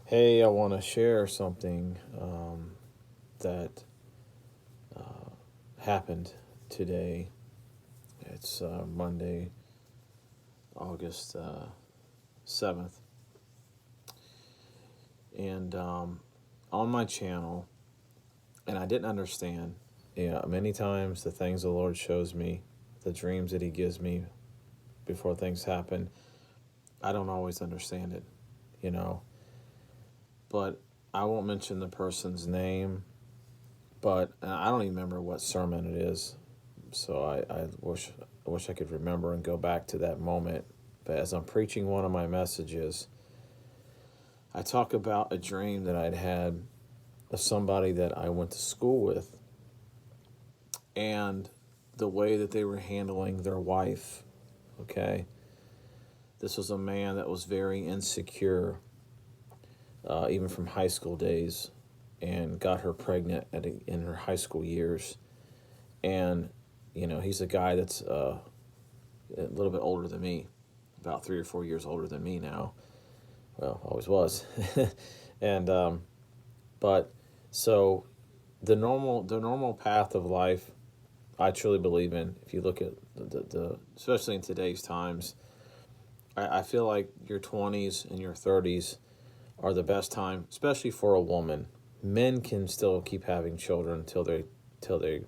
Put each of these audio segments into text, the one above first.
Hey, I want to share something that happened today. It's Monday, August 7th. And on my channel, and I didn't understand, many times the things the Lord shows me, the dreams that He gives me before things happen, I don't always understand it, you know. But I won't mention the person's name, but I don't even remember what sermon it is. So I wish I could remember and go back to that moment. But as I'm preaching one of my messages, I talk about a dream that I'd had of somebody that I went to school with and the way that they were handling their wife. Okay. This was a man that was very insecure, even from high school days, and got her pregnant in her high school years. And, he's a guy that's a little bit older than me, about 3 or 4 years older than me now. Well, always was. and but so the normal path of life, I truly believe in. If you look at the especially in today's times, I feel like your 20s and your 30s are the best time, especially for a woman. Men can still keep having children till they 80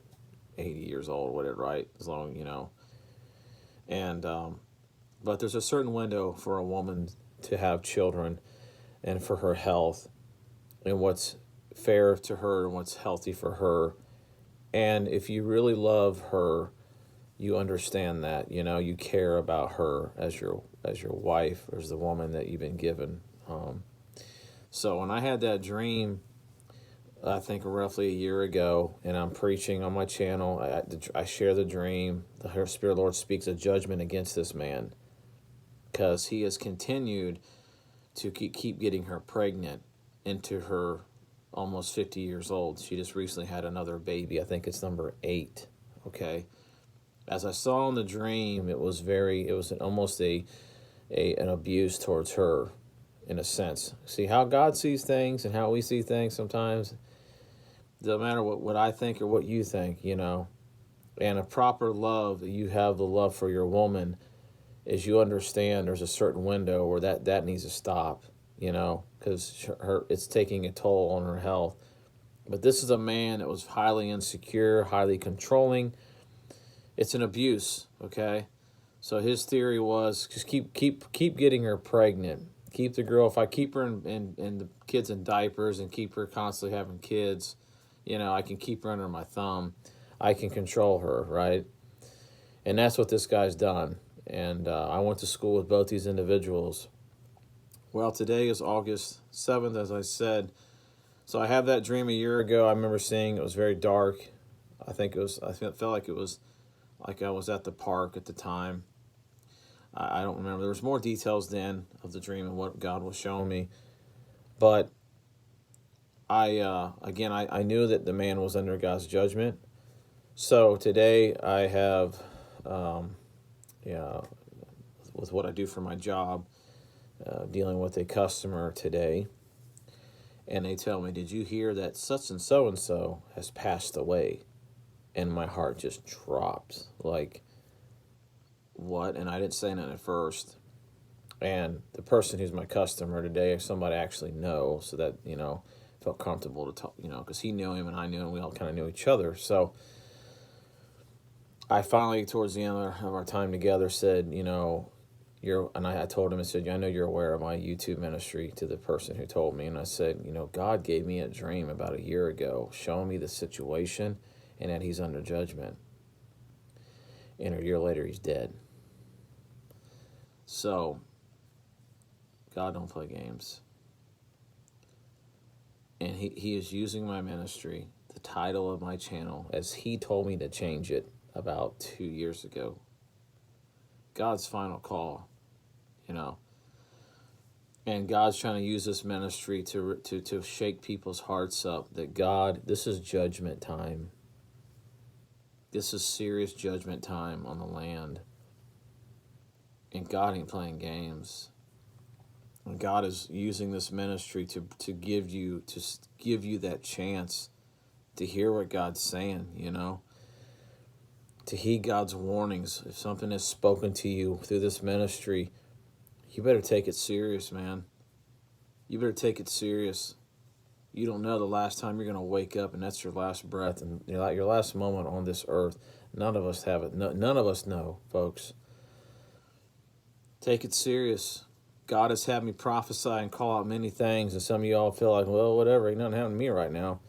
years old, whatever, right? As long, and but there's a certain window for a woman to have children and for her health and what's fair to her and what's healthy for her. And if you really love her, you understand that, you care about her as your wife, or as the woman that you've been given. So when I had that dream, I think roughly a year ago, and I'm preaching on my channel, I share the dream. The Spirit of the Lord speaks a judgment against this man because he has continued to keep getting her pregnant into her almost 50 years old. She just recently had another baby. I think it's number 8. Okay. As I saw in the dream, it was almost an abuse towards her, in a sense. See how God sees things and how we see things sometimes. Doesn't matter what I think or what you think, And a proper love, you have the love for your woman, is you understand there's a certain window where that needs to stop, because it's taking a toll on her health. But this is a man that was highly insecure, highly controlling. It's an abuse, okay? So his theory was just keep getting her pregnant. Keep the girl. If I keep her in the kids in diapers and keep her constantly having kids, I can keep her under my thumb. I can control her, right? And that's what this guy's done. And I went to school with both these individuals. Well, today is August 7th, as I said. So I had that dream a year ago. I remember seeing it was very dark. I felt like it was like I was at the park at the time. I don't remember. There was more details then of the dream and what God was showing me. But I knew that the man was under God's judgment. So today I have, yeah, with what I do for my job, dealing with a customer today, and they tell me, "Did you hear that such and so has passed away?" And my heart just dropped. Like, what? And I didn't say that at first. And the person who's my customer today, somebody I actually know, so that felt comfortable to talk, because he knew him and I knew him. We all kind of knew each other. So I finally, towards the end of our time together, said, I told him, I said, I know you're aware of my YouTube ministry, to the person who told me. And I said, God gave me a dream about a year ago, showing me the situation and that he's under judgment. And a year later, he's dead. So God don't play games. And he is using my ministry, the title of my channel, as he told me to change it about 2 years ago. God's final call, And God's trying to use this ministry to shake people's hearts up that God, this is judgment time. This is serious judgment time on the land. And God ain't playing games. And God is using this ministry to give you that chance to hear what God's saying, to heed God's warnings. If something is spoken to you through this ministry, you better take it serious, man. You better take it serious. You don't know the last time you're going to wake up, and that's your last breath and your last moment on this earth. None of us have it. No, none of us know, folks. Take it serious. God has had me prophesy and call out many things, and some of y'all feel like, well, whatever, ain't nothing happening to me right now.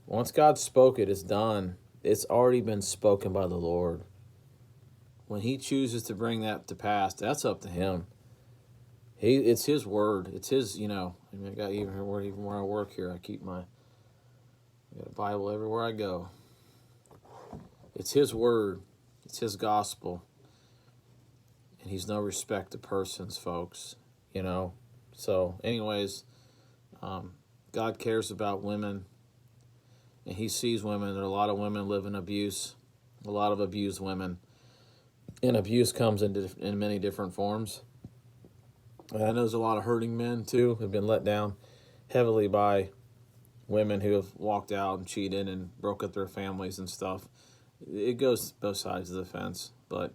Once God spoke it, it's done. It's already been spoken by the Lord. When He chooses to bring that to pass, that's up to Him. It's His word. It's His, I got even where I work here, I got a Bible everywhere I go. It's His word. It's His gospel. And He's no respect to persons, folks. So anyways, God cares about women, and He sees women. There are a lot of women live in abuse, a lot of abused women, and abuse comes in many different forms. And I know there's a lot of hurting men too who've been let down heavily by women who have walked out and cheated and broke up their families and stuff. It goes both sides of the fence, but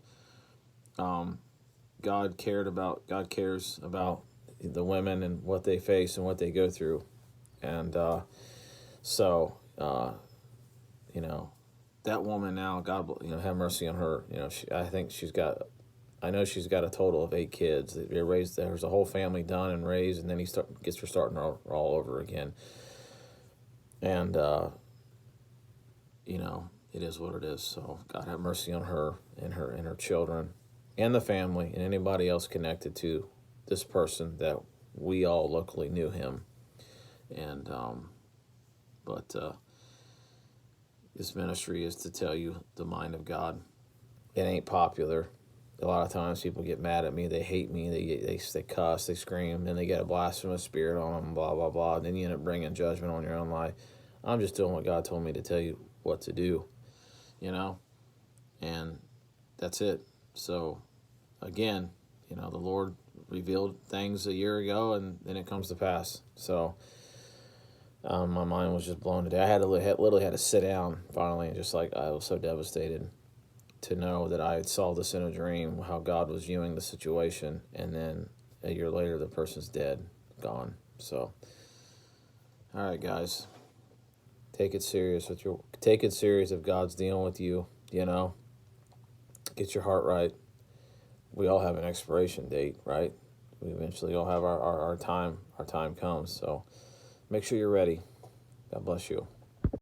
God cares about the women and what they face and what they go through. And that woman now, God, have mercy on her. I know she's got a total of 8 kids. They raised, there's a whole family done and raised, and then he gets her starting all over again. And, it is what it is. So God have mercy on her and her children and the family and anybody else connected to this person that we all locally knew him. And, this ministry is to tell you the mind of God. It ain't popular. A lot of times people get mad at me. They hate me. They cuss. They scream. Then they get a blasphemous spirit on them, blah, blah, blah. And then you end up bringing judgment on your own life. I'm just doing what God told me to tell you what to do, and that's it. So, again, the Lord revealed things a year ago, and then it comes to pass. So, my mind was just blown today. I literally had to sit down finally, and I was so devastated to know that I saw this in a dream, how God was viewing the situation, and then a year later the person's dead, gone. So, all right, guys, take it serious if God's dealing with you. Get your heart right. We all have an expiration date, right? We eventually all have our time. Our time comes. So make sure you're ready. God bless you.